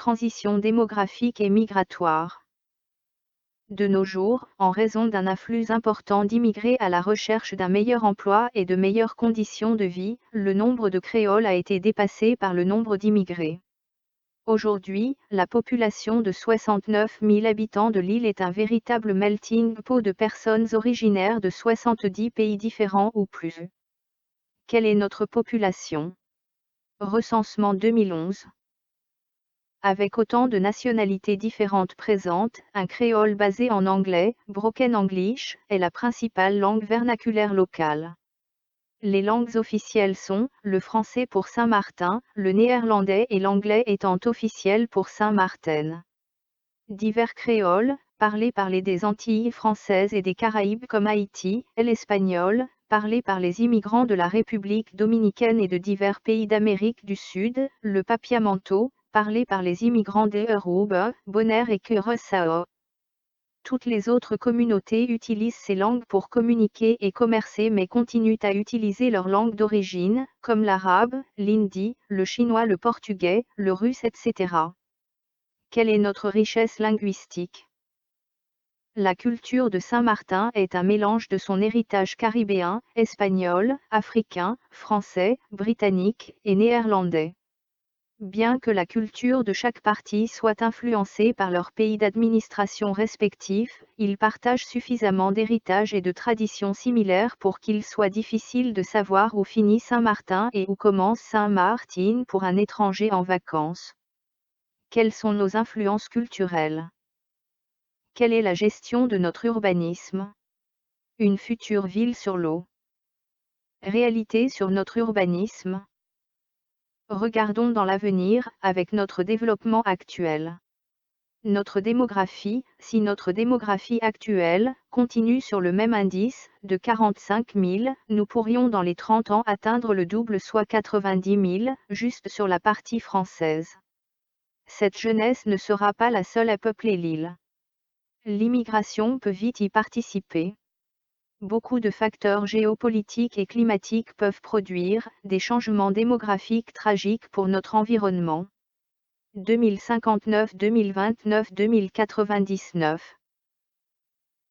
transition démographique et migratoire. De nos jours, en raison d'un afflux important d'immigrés à la recherche d'un meilleur emploi et de meilleures conditions de vie, le nombre de créoles a été dépassé par le nombre d'immigrés. Aujourd'hui, la population de 69 000 habitants de l'île est un véritable melting pot de personnes originaires de 70 pays différents ou plus. Quelle est notre population? Recensement 2011. Avec autant de nationalités différentes présentes, un créole basé en anglais, Broken English, est la principale langue vernaculaire locale. Les langues officielles sont, le français pour Saint-Martin, le néerlandais et l'anglais étant officiels pour Saint-Martin. Divers créoles, parlés par les des Antilles françaises et des Caraïbes comme Haïti, et l'espagnol, parlé par les immigrants de la République dominicaine et de divers pays d'Amérique du Sud, le papiamento, parlé par les immigrants des Aruba, Bonaire et Curaçao. Toutes les autres communautés utilisent ces langues pour communiquer et commercer mais continuent à utiliser leur langue d'origine, comme l'arabe, l'hindi, le chinois, le portugais, le russe, etc. Quelle est notre richesse linguistique? La culture de Saint-Martin est un mélange de son héritage caribéen, espagnol, africain, français, britannique et néerlandais. Bien que la culture de chaque partie soit influencée par leur pays d'administration respectif, ils partagent suffisamment d'héritage et de traditions similaires pour qu'il soit difficile de savoir où finit Saint-Martin et où commence Saint-Martin pour un étranger en vacances. Quelles sont nos influences culturelles? Quelle est la gestion de notre urbanisme? Une future ville sur l'eau. Réalité sur notre urbanisme. Regardons dans l'avenir, avec notre développement actuel. Notre démographie, si notre démographie actuelle continue sur le même indice, de 45 000, nous pourrions dans les 30 ans atteindre le double soit 90 000, juste sur la partie française. Cette jeunesse ne sera pas la seule à peupler l'île. L'immigration peut vite y participer. Beaucoup de facteurs géopolitiques et climatiques peuvent produire des changements démographiques tragiques pour notre environnement. 2059, 2029, 2099.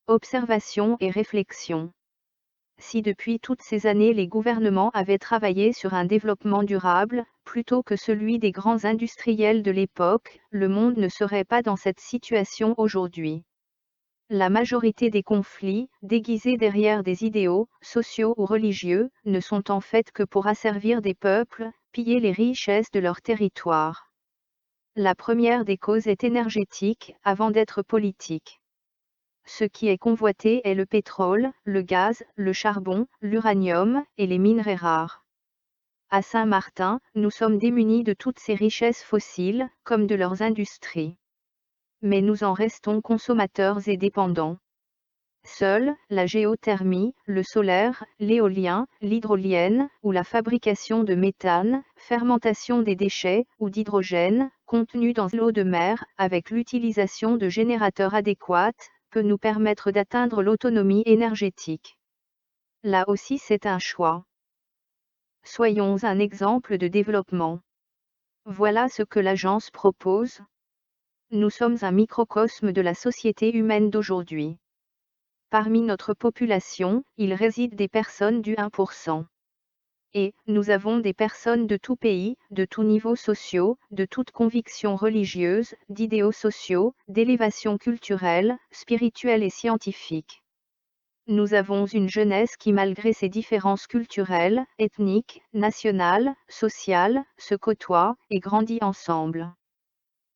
Observation et réflexion. Si depuis toutes ces années les gouvernements avaient travaillé sur un développement durable, plutôt que celui des grands industriels de l'époque, le monde ne serait pas dans cette situation aujourd'hui. La majorité des conflits, déguisés derrière des idéaux, sociaux ou religieux, ne sont en fait que pour asservir des peuples, piller les richesses de leur territoire. La première des causes est énergétique, avant d'être politique. Ce qui est convoité est le pétrole, le gaz, le charbon, l'uranium, et les minerais rares. À Saint-Martin, nous sommes démunis de toutes ces richesses fossiles, comme de leurs industries. Mais nous en restons consommateurs et dépendants. Seule, la géothermie, le solaire, l'éolien, l'hydrolienne, ou la fabrication de méthane, fermentation des déchets, ou d'hydrogène, contenus dans l'eau de mer, avec l'utilisation de générateurs adéquats, peut nous permettre d'atteindre l'autonomie énergétique. Là aussi c'est un choix. Soyons un exemple de développement. Voilà ce que l'agence propose. Nous sommes un microcosme de la société humaine d'aujourd'hui. Parmi notre population, il réside des personnes du 1%. Et, nous avons des personnes de tout pays, de tous niveaux sociaux, de toutes convictions religieuses, d'idéaux sociaux, d'élévation culturelle, spirituelle et scientifique. Nous avons une jeunesse qui malgré ses différences culturelles, ethniques, nationales, sociales, se côtoie, et grandit ensemble.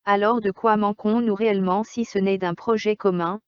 Alors de quoi manquons-nous réellement si ce n'est d'un projet commun?